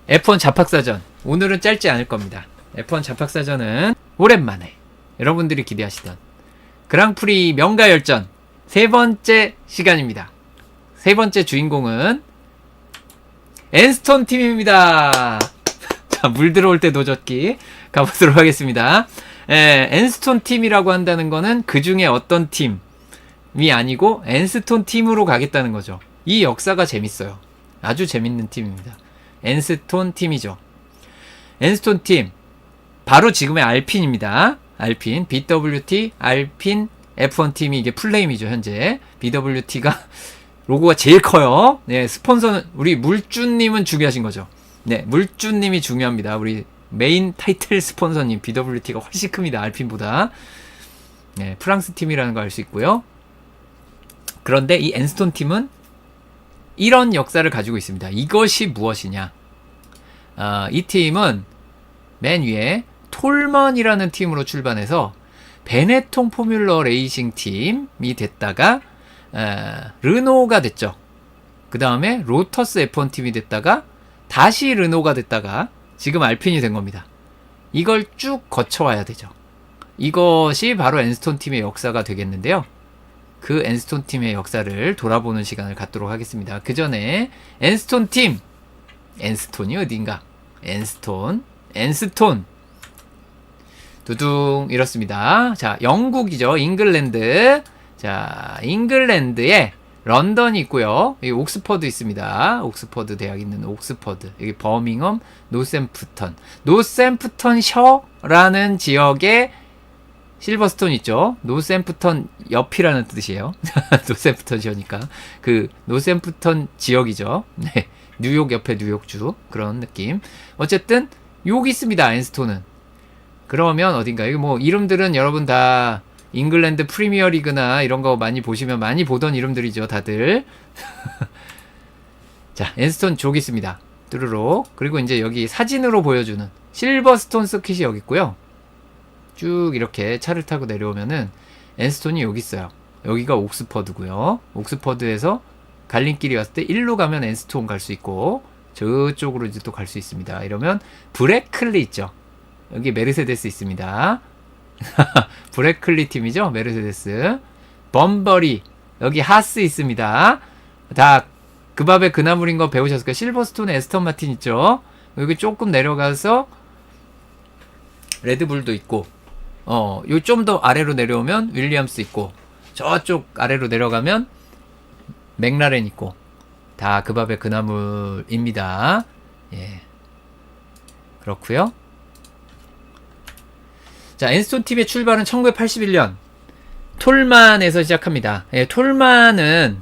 F1 잡학사전. 오늘은 짧지 않을 겁니다. F1 잡학사전은 오랜만에 여러분들이 기대하시던 그랑프리 명가열전 세 번째 시간입니다. 세 번째 주인공은 엔스톤 팀입니다. 자, 물 들어올 때 노젓기 가보도록 하겠습니다. 엔스톤 팀이라고 한다는 거는 그 중에 어떤 팀이 아니고 엔스톤 팀으로 가겠다는 거죠. 이 역사가 재밌어요. 아주 재밌는 팀입니다. 엔스톤 팀이죠. 엔스톤 팀 바로 지금의 알핀입니다. 알핀, BWT, 알핀, F1 팀이 이게 풀네임이죠. 현재 BWT가 로고가 제일 커요. 네, 스폰서는 우리 물주님은 중요하신 거죠. 네, 물주님이 중요합니다. 우리 메인 타이틀 스폰서님 BWT가 훨씬 큽니다. 알핀보다. 네, 프랑스 팀이라는 거 알 수 있고요. 그런데 이 엔스톤 팀은 이런 역사를 가지고 있습니다. 이것이 무엇이냐? 이 팀은 맨 위에 톨먼이라는 팀으로 출발해서 베네통 포뮬러 레이싱 팀이 됐다가 르노가 됐죠. 그 다음에 로터스 F1 팀이 됐다가 다시 르노가 됐다가 지금 알핀이 된 겁니다. 이걸 쭉 거쳐와야 되죠. 이것이 바로 엔스톤 팀의 역사가 되겠는데요. 그 엔스톤 팀의 역사를 돌아보는 시간을 갖도록 하겠습니다. 그 전에 엔스톤 팀, 엔스톤이 어딘가? 엔스톤 두둥 이렇습니다. 자, 영국이죠. 잉글랜드. 자, 잉글랜드에 런던이 있고요. 여기 옥스퍼드 있습니다. 옥스퍼드 대학 있는 옥스퍼드. 여기 버밍엄, 노샘프턴 셔라는 지역에 실버스톤 있죠. 노샘프턴 옆이라는 뜻이에요. 노샘프턴 셔니까 그 노샘프턴 지역이죠. 네, 뉴욕 옆에 뉴욕주 그런 느낌. 어쨌든 여기 있습니다. 엔스톤은. 그러면 어딘가 여기 뭐 이름들은 여러분 다 잉글랜드 프리미어 리그나 이런 거 많이 보시면 많이 보던 이름들이죠. 다들. 자, 엔스톤 저기 있습니다. 뚜루룩. 그리고 이제 여기 사진으로 보여주는 실버스톤 서킷이 여기 있고요. 쭉 이렇게 차를 타고 내려오면은 엔스톤이 여기 있어요. 여기가 옥스퍼드고요. 옥스퍼드에서 갈림길이 왔을 때 일로 가면 엔스톤 갈 수 있고 저쪽으로 이제 또 갈 수 있습니다. 이러면 브레클리 있죠. 여기 메르세데스 있습니다. 브레클리 팀이죠. 메르세데스. 범버리. 여기 하스 있습니다. 다 그 밥에 그 나물인 거 배우셨을 거예요. 실버스톤에 에스턴 마틴 있죠. 여기 조금 내려가서 레드불도 있고 요 좀 더 아래로 내려오면 윌리엄스 있고 저쪽 아래로 내려가면 맥라렌 있고 다 그 밥에 그 나물입니다. 예. 그렇고요. 자, 엔스톤 팀의 출발은 1981년 톨만에서 시작합니다. 예, 톨만은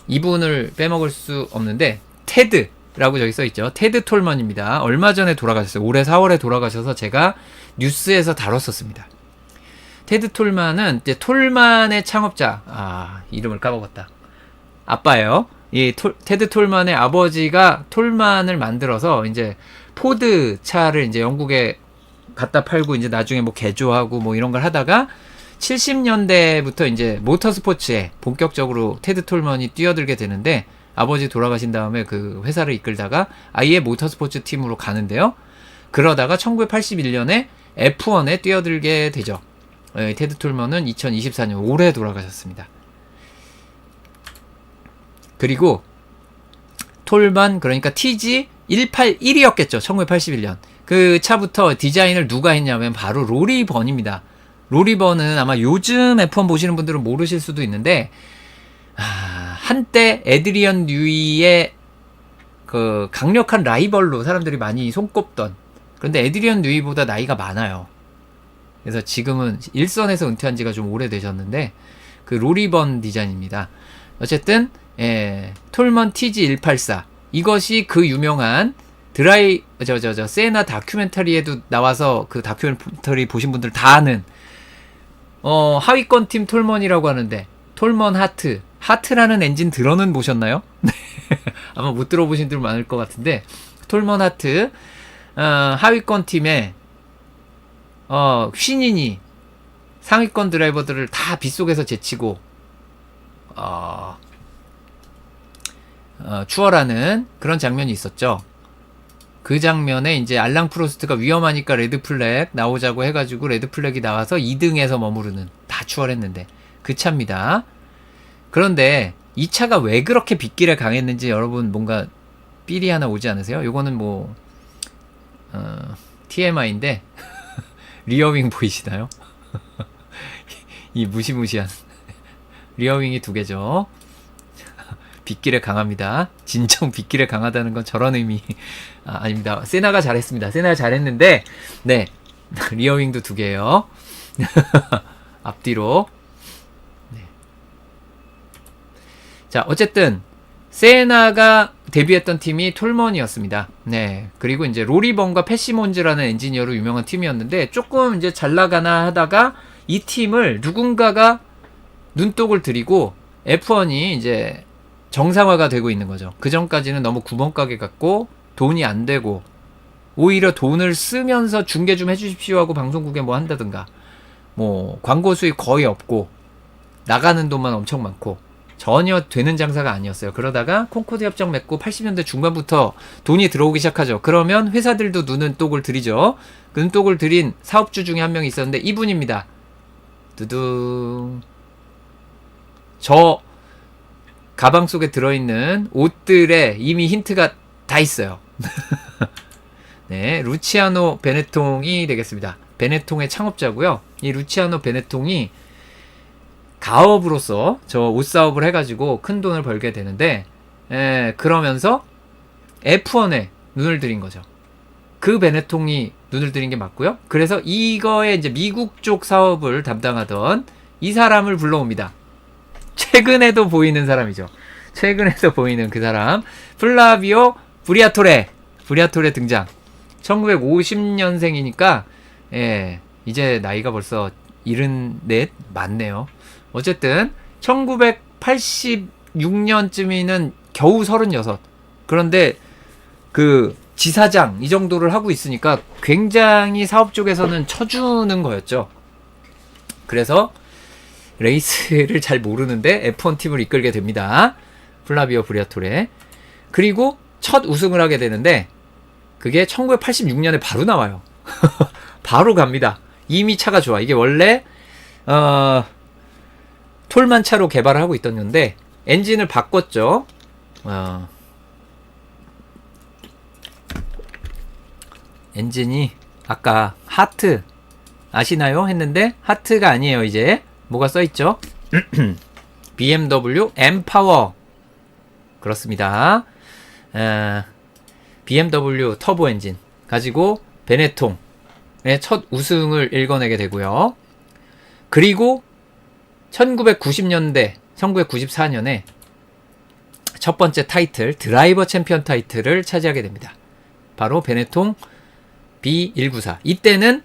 이분을 빼먹을 수 없는데 테드라고 저기 써있죠. 테드 톨만입니다. 얼마 전에 돌아가셨어요. 올해 4월에 돌아가셔서 제가 뉴스에서 다뤘었습니다. 테드 톨만은 이제 톨만의 창업자, 이름을 까먹었다. 아빠예요. 이 테드 톨만의 아버지가 톨만을 만들어서 이제 포드 차를 이제 영국에 갖다 팔고 이제 나중에 뭐 개조하고 뭐 이런 걸 하다가 70년대부터 이제 모터스포츠에 본격적으로 테드 톨먼이 뛰어들게 되는데 아버지 돌아가신 다음에 그 회사를 이끌다가 아예 모터스포츠 팀으로 가는데요. 그러다가 1981년에 F1에 뛰어들게 되죠. 테드 톨먼은 2024년 올해 돌아가셨습니다. 그리고 톨만 그러니까 TG181이었겠죠. 1981년. 그 차부터 디자인을 누가 했냐면 바로 로리 번입니다. 로리 번은 아마 요즘 F1 보시는 분들은 모르실 수도 있는데 한때 에드리언 뉴이의 그 강력한 라이벌로 사람들이 많이 손꼽던, 그런데 에드리언 뉴이보다 나이가 많아요. 그래서 지금은 일선에서 은퇴한 지가 좀 오래되셨는데 그 로리 번 디자인입니다. 어쨌든 톨먼 TG184 이것이 그 유명한 세나 다큐멘터리에도 나와서 그 다큐멘터리 보신 분들 다 아는 하위권 팀 톨먼이라고 하는데 톨먼 하트라는 엔진 들어는 보셨나요? 아마 못 들어보신 분들 많을 것 같은데 톨먼 하트 하위권 팀에 휘닌이 상위권 드라이버들을 다 빗속에서 제치고 추월하는 그런 장면이 있었죠. 그 장면에 이제 알랑 프로스트가 위험하니까 레드 플렉 나오자고 해가지고 레드 플렉이 나와서 2등에서 머무르는, 다 추월했는데 그 차입니다. 그런데 이 차가 왜 그렇게 빗길에 강했는지 여러분 뭔가 삘이 하나 오지 않으세요? 요거는 뭐 TMI인데 리어윙 보이시나요? 이 무시무시한 리어윙이 두 개죠. 빗길에 강합니다. 진정 빗길에 강하다는 건 저런 의미. 아닙니다. 세나가 잘했습니다. 세나가 잘했는데, 네. 리어윙도 두 개예요. 앞뒤로. 네. 자, 어쨌든 세나가 데뷔했던 팀이 톨먼이었습니다. 네. 그리고 이제 로리번과 패시몬즈라는 엔지니어로 유명한 팀이었는데, 조금 이제 잘 나가나 하다가 이 팀을 누군가가 눈독을 들이고 F1이 이제 정상화가 되고 있는 거죠. 그 전까지는 너무 구멍가게 같고 돈이 안 되고, 오히려 돈을 쓰면서 중계 좀 해주십시오 하고 방송국에 뭐 한다든가, 뭐 광고 수익 거의 없고 나가는 돈만 엄청 많고 전혀 되는 장사가 아니었어요. 그러다가 콘코드 협정 맺고 80년대 중반부터 돈이 들어오기 시작하죠. 그러면 회사들도 눈독을 들이죠. 그 눈독을 들인 사업주 중에 한 명이 있었는데 이분입니다. 두둥. 저 가방 속에 들어있는 옷들에 이미 힌트가 다 있어요. 네, 루치아노 베네통이 되겠습니다. 베네통의 창업자고요. 이 루치아노 베네통이 가업으로서 저 옷 사업을 해가지고 큰 돈을 벌게 되는데, 그러면서 F1에 눈을 들인 거죠. 그 베네통이 눈을 들인 게 맞고요. 그래서 이거에 이제 미국 쪽 사업을 담당하던 이 사람을 불러옵니다. 최근에도 보이는 사람이죠. 최근에도 보이는 그 사람. 플라비오 브리아토레 등장. 1950년생이니까 이제 나이가 벌써 74 맞네요. 어쨌든 1986년쯤이면 겨우 36. 그런데 그 지사장 이 정도를 하고 있으니까 굉장히 사업 쪽에서는 쳐주는 거였죠. 그래서 레이스를 잘 모르는데 F1 팀을 이끌게 됩니다. 플라비오 브리아토레. 그리고 첫 우승을 하게 되는데 그게 1986년에 바로 나와요. 바로 갑니다. 이미 차가 좋아. 이게 원래 톨만 차로 개발을 하고 있던 건데 엔진을 바꿨죠. 엔진이 아까 하트 아시나요? 했는데 하트가 아니에요. 이제 뭐가 써있죠? BMW M-Power. 그렇습니다. BMW 터보 엔진 가지고 베네통의 첫 우승을 일궈내게 되고요. 그리고 1990년대 1994년에 첫 번째 타이틀 드라이버 챔피언 타이틀을 차지하게 됩니다. 바로 베네통 B194. 이때는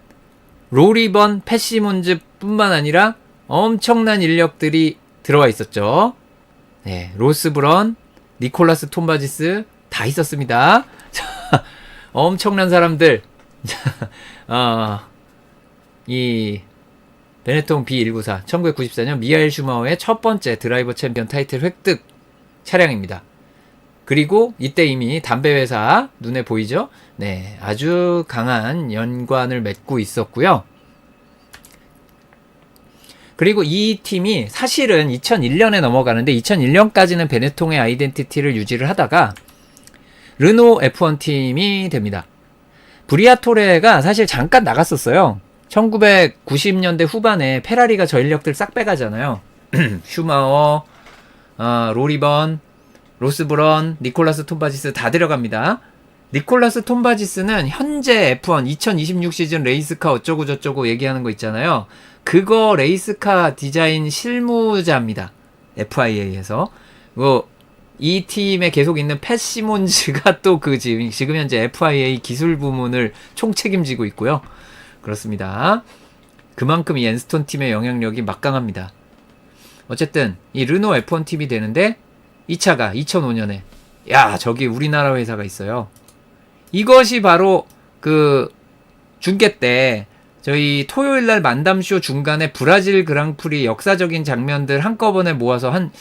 로리번, 패시몬즈 뿐만 아니라 엄청난 인력들이 들어와 있었죠. 네, 로스 브런, 니콜라스 톰바지스 다 있었습니다. 엄청난 사람들. 이 베네통 B194 1994년 미하엘 슈마허의 첫 번째 드라이버 챔피언 타이틀 획득 차량입니다. 그리고 이때 이미 담배 회사 눈에 보이죠? 네, 아주 강한 연관을 맺고 있었고요. 그리고 이 팀이 사실은 2001년에 넘어가는데 2001년까지는 베네통의 아이덴티티를 유지를 하다가 르노 F1 팀이 됩니다. 브리아토레가 사실 잠깐 나갔었어요. 1990년대 후반에 페라리가 저 인력들 싹 빼가잖아요. 슈마허, 로리번, 로스브런, 니콜라스 톰바지스 다 데려갑니다. 니콜라스 톰바지스는 현재 F1 2026 시즌 레이스카 어쩌고 저쩌고 얘기하는 거 있잖아요. 그거 레이스카 디자인 실무자입니다. FIA에서. 이 팀에 계속 있는 팻 시몬즈가 또 그 지금 현재 FIA 기술 부문을 총책임지고 있고요. 그렇습니다. 그만큼 이 엔스톤 팀의 영향력이 막강합니다. 어쨌든 이 르노 F1 팀이 되는데 이 차가 2005년에 저기 우리나라 회사가 있어요. 이것이 바로 그 중계 때 저희 토요일날 만담쇼 중간에 브라질 그랑프리 역사적인 장면들 한꺼번에 모아서 한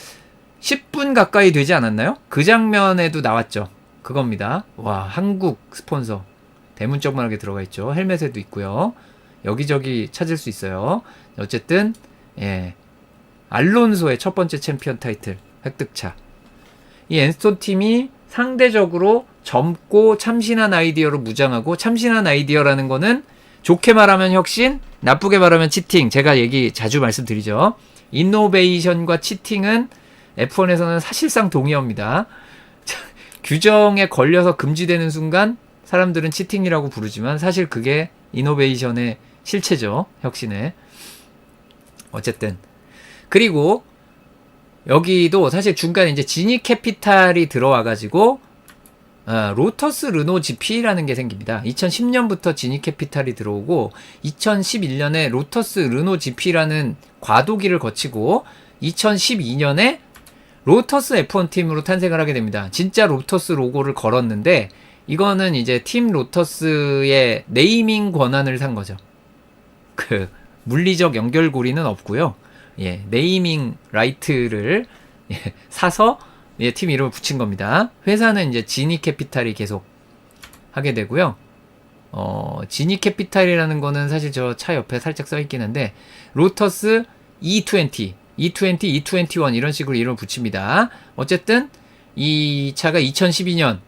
10분 가까이 되지 않았나요? 그 장면에도 나왔죠. 그겁니다. 와, 한국 스폰서 대문짝만하게 들어가 있죠. 헬멧에도 있고요. 여기저기 찾을 수 있어요. 어쨌든 예, 알론소의 첫 번째 챔피언 타이틀 획득차. 이 엔스톤 팀이 상대적으로 젊고 참신한 아이디어로 무장하고, 참신한 아이디어라는 거는 좋게 말하면 혁신, 나쁘게 말하면 치팅. 제가 얘기 자주 말씀드리죠. 이노베이션과 치팅은 F1에서는 사실상 동의어입니다. 규정에 걸려서 금지되는 순간 사람들은 치팅이라고 부르지만 사실 그게 이노베이션의 실체죠. 혁신의. 어쨌든 그리고 여기도 사실 중간에 이제 지니 캐피탈이 들어와가지고 로터스 르노 GP라는 게 생깁니다. 2010년부터 지니 캐피탈이 들어오고 2011년에 로터스 르노 GP라는 과도기를 거치고 2012년에 로터스 F1 팀으로 탄생을 하게 됩니다. 진짜 로터스 로고를 걸었는데 이거는 이제 팀 로터스의 네이밍 권한을 산 거죠. 그 물리적 연결고리는 없고요. 예, 네이밍 라이트를 사서 팀 이름을 붙인 겁니다. 회사는 이제 지니 캐피탈이 계속 하게 되고요. 지니 캐피탈이라는 거는 사실 저 차 옆에 살짝 써 있긴 한데 로터스 E20, E20, E21 이런 식으로 이름을 붙입니다. 어쨌든 이 차가 2012년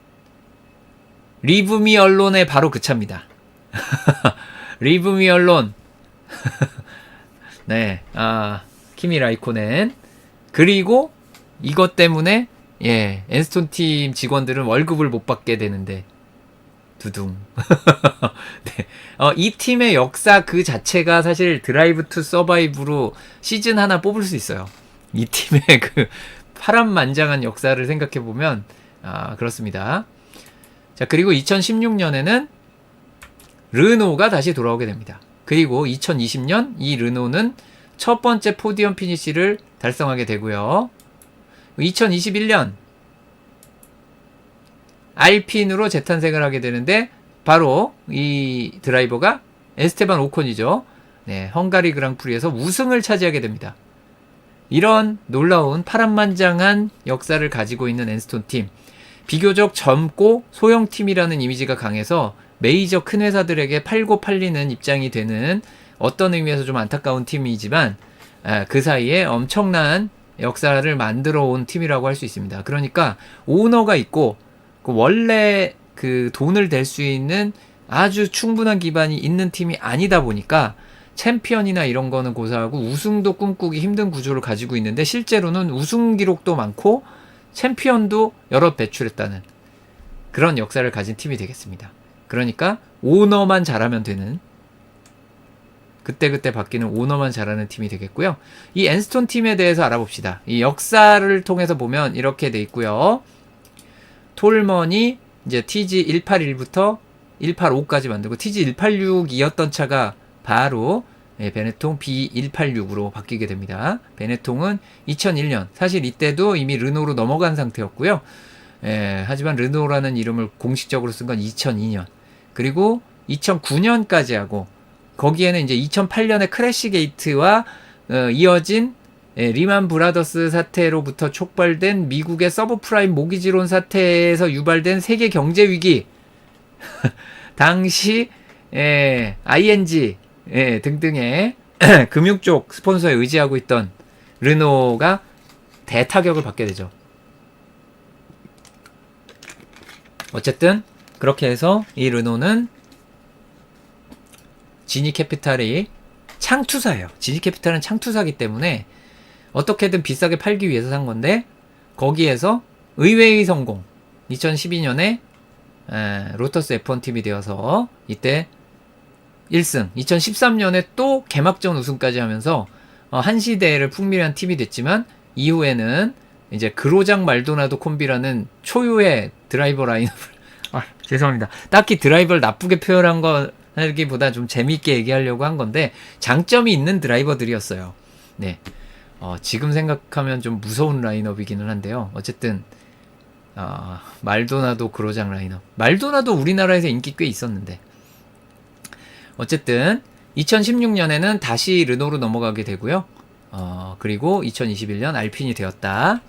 리브미 언론의 바로 그 차입니다. 리브미 언론. 네, 키미 라이코넨. 그리고 이것 때문에 예, 엔스톤 팀 직원들은 월급을 못 받게 되는데 두둥. 네. 이 팀의 역사 그 자체가 사실 드라이브 투 서바이브로 시즌 하나 뽑을 수 있어요. 이 팀의 그 파란만장한 역사를 생각해 보면 그렇습니다. 자, 그리고 2016년에는 르노가 다시 돌아오게 됩니다. 그리고 2020년 이 르노는 첫 번째 포디엄 피니시를 달성하게 되고요. 2021년 알핀으로 재탄생을 하게 되는데 바로 이 드라이버가 에스테반 오콘이죠. 네, 헝가리 그랑프리에서 우승을 차지하게 됩니다. 이런 놀라운 파란만장한 역사를 가지고 있는 엔스톤 팀. 비교적 젊고 소형팀이라는 이미지가 강해서 메이저 큰 회사들에게 팔고 팔리는 입장이 되는 어떤 의미에서 좀 안타까운 팀이지만 그 사이에 엄청난 역사를 만들어 온 팀이라고 할 수 있습니다. 그러니까 오너가 있고 원래 그 돈을 댈 수 있는 아주 충분한 기반이 있는 팀이 아니다 보니까 챔피언이나 이런 거는 고사하고 우승도 꿈꾸기 힘든 구조를 가지고 있는데 실제로는 우승 기록도 많고 챔피언도 여러 배출했다는 그런 역사를 가진 팀이 되겠습니다. 그러니까 오너만 잘하면 되는, 그때그때 바뀌는 오너만 잘하는 팀이 되겠고요. 이 엔스톤 팀에 대해서 알아봅시다. 이 역사를 통해서 보면 이렇게 돼 있고요. 톨먼이 이제 TG181부터 185까지 만들고 TG186이었던 차가 바로 베네통 B186으로 바뀌게 됩니다. 베네통은 2001년, 사실 이때도 이미 르노로 넘어간 상태였고요. 하지만 르노라는 이름을 공식적으로 쓴 건 2002년. 그리고 2009년까지 하고 거기에는 이제 2008년에 크래시 게이트와 이어진 리만 브라더스 사태로부터 촉발된 미국의 서브프라임 모기지론 사태에서 유발된 세계 경제 위기 당시 ING 등등의 금융 쪽 스폰서에 의지하고 있던 르노가 대타격을 받게 되죠. 어쨌든 그렇게 해서 이 르노는 지니 캐피탈이 창투사예요. 지니 캐피탈은 창투사기 때문에 어떻게든 비싸게 팔기 위해서 산 건데 거기에서 의외의 성공. 2012년에 로터스 F1 팀이 되어서 이때 1승, 2013년에 또 개막전 우승까지 하면서 한 시대를 풍미한 팀이 됐지만 이후에는 이제 그로장 말도나도 콤비라는 초유의 드라이버 라인업을 죄송합니다. 딱히 드라이버를 나쁘게 표현한 거기보다 좀 재미있게 얘기하려고 한 건데 장점이 있는 드라이버들이었어요. 네. 지금 생각하면 좀 무서운 라인업이기는 한데요. 어쨌든 말도나도 그로장 라인업. 말도나도 우리나라에서 인기 꽤 있었는데 어쨌든 2016년에는 다시 르노로 넘어가게 되고요. 그리고 2021년 알핀이 되었다.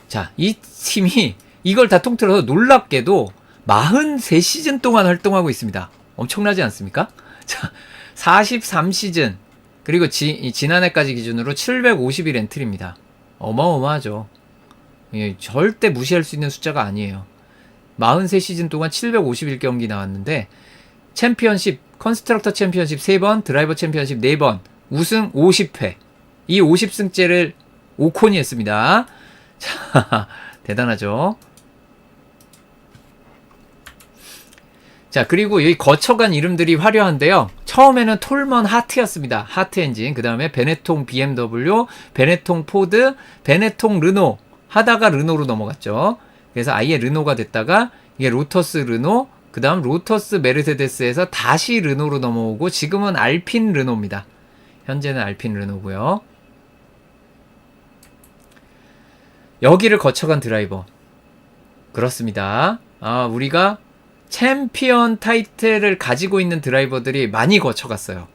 자, 이 팀이 이걸 다 통틀어서 놀랍게도 43시즌 동안 활동하고 있습니다. 엄청나지 않습니까? 자, 43시즌. 그리고 지난해까지 기준으로 750일 엔트리입니다. 어마어마하죠. 예, 절대 무시할 수 있는 숫자가 아니에요. 43시즌 동안 751경기 나왔는데 챔피언십, 컨스트럭터 챔피언십 3번, 드라이버 챔피언십 4번, 우승 50회. 이 50승째를 오콘이 했습니다. 자, 대단하죠. 자, 그리고 여기 거쳐간 이름들이 화려한데요. 처음에는 톨먼 하트였습니다. 하트 엔진. 그 다음에 베네통 BMW, 베네통 포드, 베네통 르노. 하다가 르노로 넘어갔죠. 그래서 아예 르노가 됐다가 이게 로터스 르노, 그 다음 로터스 메르세데스에서 다시 르노로 넘어오고 지금은 알핀 르노입니다. 현재는 알핀 르노고요. 여기를 거쳐간 드라이버. 그렇습니다. 우리가 챔피언 타이틀을 가지고 있는 드라이버들이 많이 거쳐갔어요.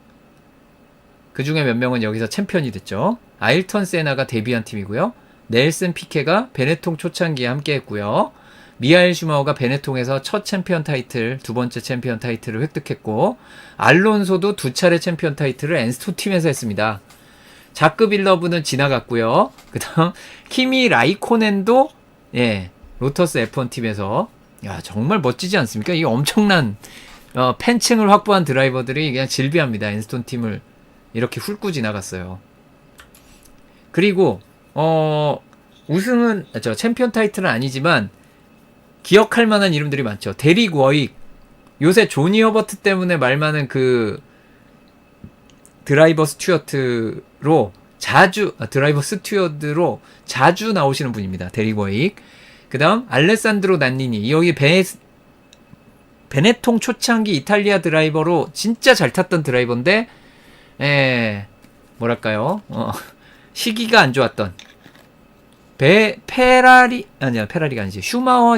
그 중에 몇 명은 여기서 챔피언이 됐죠. 아일턴 세나가 데뷔한 팀이고요. 넬슨 피케가 베네통 초창기에 함께 했고요. 미하엘 슈마허가 베네통에서 첫 챔피언 타이틀, 두 번째 챔피언 타이틀을 획득했고, 알론소도 2차례 챔피언 타이틀을 엔스토 팀에서 했습니다. 자크 빌러브는 지나갔고요. 그 다음 키미 라이코넨도 로터스 F1 팀에서, 야, 정말 멋지지 않습니까? 이 엄청난 팬층을 확보한 드라이버들이 그냥 질비합니다. 엔스톤 팀을 이렇게 훑고 지나갔어요. 그리고 우승은 챔피언 타이틀은 아니지만 기억할 만한 이름들이 많죠. 데릭 워익, 요새 조니 허버트 때문에 말 많은 그 드라이버 스튜어드로 자주 나오시는 분입니다. 데릭 워익. 그 다음 알레산드로 난니니. 여기 베네통 초창기 이탈리아 드라이버로 진짜 잘 탔던 드라이버인데 뭐랄까요, 시기가 안 좋았던 페라리가 아니지, 슈마허가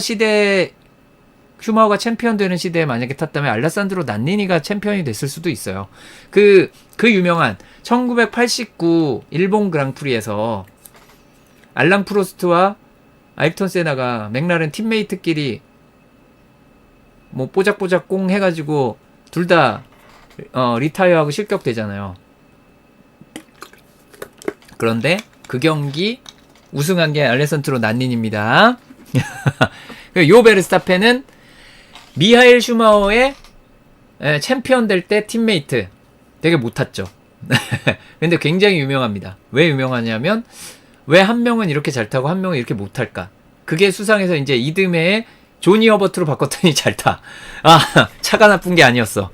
챔피언 되는 시대에 만약에 탔다면 알레산드로 난니니가 챔피언이 됐을 수도 있어요. 그 유명한 1989 일본 그랑프리에서 알랑 프로스트와 아일턴 세나가 맥라렌 팀메이트끼리 뭐 뽀짝뽀짝 꽁 해가지고 둘 다 리타이어하고 실격되잖아요. 그런데 그 경기 우승한 게 알레산드로 난닌입니다. 요 베르스타펜은 미하엘 슈마허의 챔피언 될 때 팀메이트. 되게 못 탔죠. 근데 굉장히 유명합니다. 왜 유명하냐면 왜 한 명은 이렇게 잘 타고 한 명은 이렇게 못 탈까? 그게 수상해서 이제 이듬해에 조니 허버트로 바꿨더니 잘 타. 차가 나쁜 게 아니었어.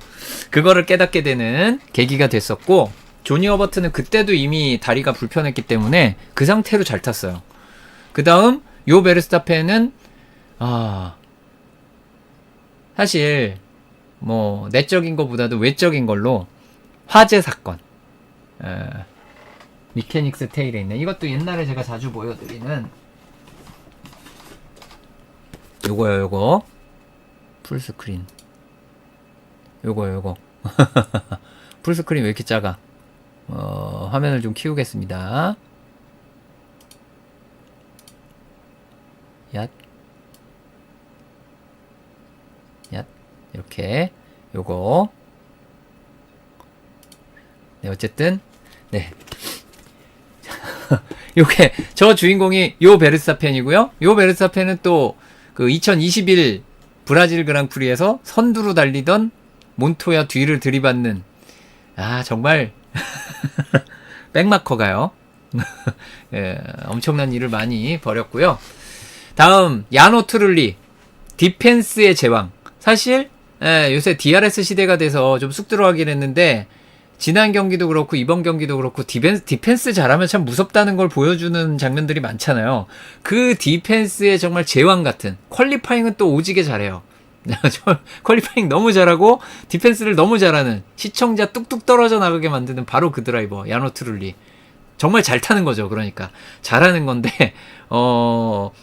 그거를 깨닫게 되는 계기가 됐었고, 조니 허버트는 그때도 이미 다리가 불편했기 때문에 그 상태로 잘 탔어요. 그 다음 요 베르스타펜은 사실 뭐 내적인 것보다도 외적인 걸로 화재 사건, 미케닉스 테일에 있는, 이것도 옛날에 제가 자주 보여드리는 요거요. 요거 풀스크린, 요거 풀스크린 왜 이렇게 작아? 화면을 좀 키우겠습니다. 얏 이렇게 요거. 네, 어쨌든 요게 저 주인공이 요 베르스타펜이고요. 요 베르스타펜은 또 그 2021 브라질 그랑프리에서 선두로 달리던 몬토야 뒤를 들이받는, 정말 백마커가요. 엄청난 일을 많이 벌였고요. 다음 야노 트룰리, 디펜스의 제왕. 사실 요새 DRS 시대가 돼서 좀 쑥 들어가긴 했는데, 지난 경기도 그렇고 이번 경기도 그렇고 디펜스 잘하면 참 무섭다는 걸 보여주는 장면들이 많잖아요. 그 디펜스의 정말 제왕 같은, 퀄리파잉은 또 오지게 잘해요. 퀄리파잉 너무 잘하고 디펜스를 너무 잘하는, 시청자 뚝뚝 떨어져 나가게 만드는 바로 그 드라이버 야노 트룰리. 정말 잘 타는 거죠. 그러니까 잘하는 건데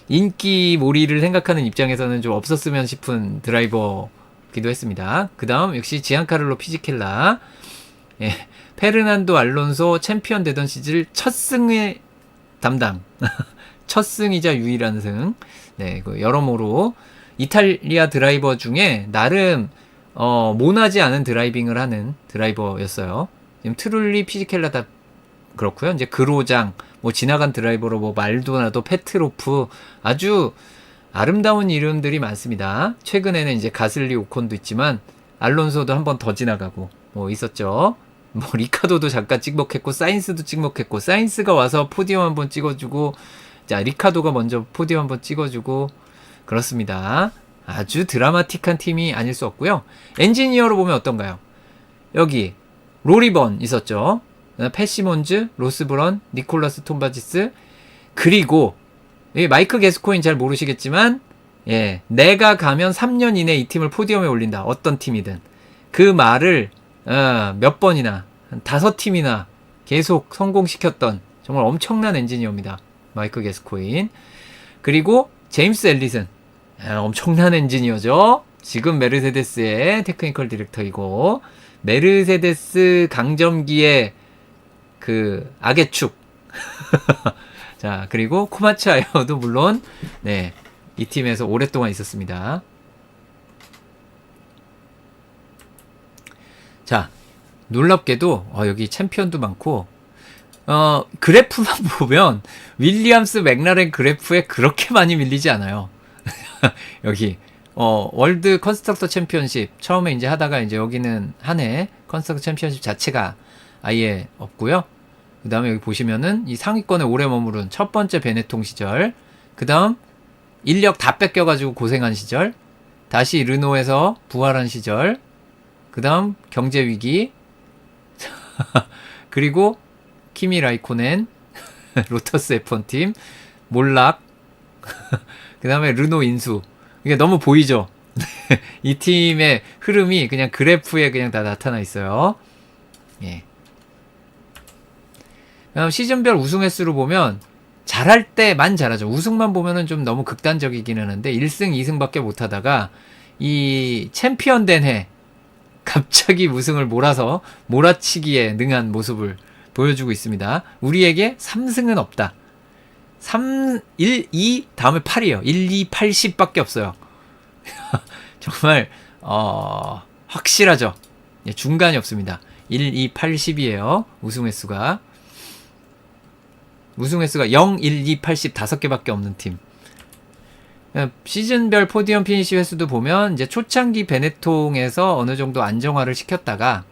인기몰이를 생각하는 입장에서는 좀 없었으면 싶은 드라이버기도 했습니다. 그 다음 역시 지안카를로 피지켈라. 페르난도 알론소 챔피언 되던 시절 첫 승의 담당. 첫 승이자 유일한 승. 네, 그 여러모로 이탈리아 드라이버 중에 나름 모나지 않은 드라이빙을 하는 드라이버였어요. 지금 트룰리 피지켈라다 그렇고요. 이제 그로장, 뭐 지나간 드라이버로 뭐 말도나도, 페트로프 아주 아름다운 이름들이 많습니다. 최근에는 이제 가슬리, 오콘도 있지만 알론소도 한 번 더 지나가고 뭐 있었죠. 뭐 리카도도 잠깐 찍먹했고 사인스도 찍먹했고 사인스가 와서 포디움 한번 찍어주고 자 리카도가 먼저 포디움 한번 찍어주고 그렇습니다. 아주 드라마틱한 팀이 아닐 수 없고요. 엔지니어로 보면 어떤가요? 여기 로리번 있었죠. 패시몬즈, 로스브런, 니콜라스 톰바지스 그리고 마이크 게스코인 잘 모르시겠지만 예, 내가 가면 3년 이내 이 팀을 포디움에 올린다. 어떤 팀이든 그 말을 몇 번이나 한 5팀이나 계속 성공시켰던 정말 엄청난 엔지니어입니다. 마이크 게스코인. 그리고 제임스 앨리슨 엄청난 엔지니어죠. 지금 메르세데스의 테크니컬 디렉터이고 메르세데스 강점기의 그 악의 축. 자, 그리고 코마츠아이어도 물론 네, 이 팀에서 오랫동안 있었습니다. 자, 놀랍게도 여기 챔피언도 많고 그래프만 보면 윌리엄스 맥라렌 그래프에 그렇게 많이 밀리지 않아요. 여기 월드 컨스트럭터 챔피언십 처음에 이제 하다가 이제 여기는 한 해 컨스트럭터 챔피언십 자체가 아예 없고요. 그 다음에 여기 보시면은 이 상위권에 오래 머무른 첫 번째 베네통 시절, 그 다음 인력 다 뺏겨가지고 고생한 시절, 다시 르노에서 부활한 시절, 그 다음 경제위기, 그리고 키미 라이코넨, 로터스 F1팀, 몰락, 그 다음에 르노 인수. 이게 너무 보이죠? 이 팀의 흐름이 그냥 그래프에 그냥 다 나타나 있어요. 예. 그다음 시즌별 우승 횟수로 보면 잘할 때만 잘하죠. 우승만 보면은 좀 너무 극단적이긴 하는데 1승, 2승밖에 못 하다가 이 챔피언 된 해 갑자기 우승을 몰아치기에 능한 모습을 보여주고 있습니다. 우리에게 3승은 없다. 1, 2 다음에 8이에요. 1, 2, 8, 10밖에 없어요. 정말 확실하죠. 예, 중간이 없습니다. 1, 2, 8, 10이에요. 우승 횟수가 0, 1, 2, 8, 10 5개밖에 없는 팀. 시즌별 포디움 피니시 횟수도 보면 이제 초창기 베네통에서 어느 정도 안정화를 시켰다가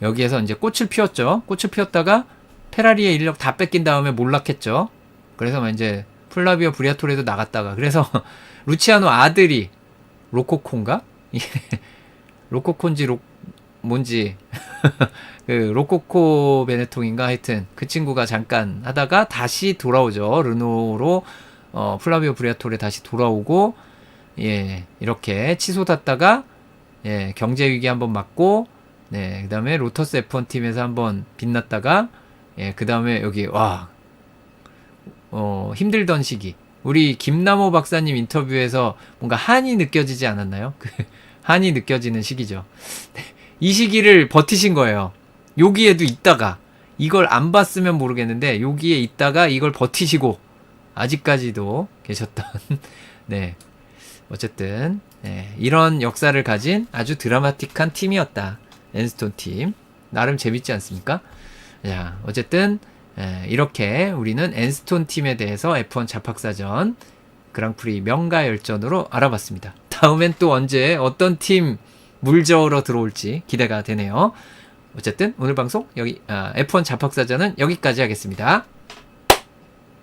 여기에서 이제 꽃을 피웠죠. 꽃을 피웠다가 페라리의 인력 다 뺏긴 다음에 몰락했죠. 그래서 이제 플라비오 브리아토레도 나갔다가 그래서 루치아노 아들이 로코코인가? 로코코인지 뭔지 그 로코코 베네통인가 하여튼 그 친구가 잠깐 하다가 다시 돌아오죠. 르노로 플라비오 브리아토레 다시 돌아오고 예 이렇게 치솟았다가 예 경제 위기 한번 맞고 네 그다음에 로터스 F1 팀에서 한번 빛났다가 예 그다음에 여기 와 힘들던 시기 우리 김남호 박사님 인터뷰에서 뭔가 한이 느껴지지 않았나요? 그 한이 느껴지는 시기죠. 이 시기를 버티신 거예요. 여기에도 있다가 이걸 안 봤으면 모르겠는데 여기에 있다가 이걸 버티시고 아직까지도 계셨던 네 어쨌든 네, 이런 역사를 가진 아주 드라마틱한 팀이었다. 엔스톤 팀 나름 재밌지 않습니까? 자 어쨌든 이렇게 우리는 엔스톤 팀에 대해서 F1 잡학사전 그랑프리 명가열전으로 알아봤습니다. 다음엔 또 언제 어떤 팀 물저으러 들어올지 기대가 되네요. 어쨌든 오늘 방송 여기 F1 잡학사전은 여기까지 하겠습니다.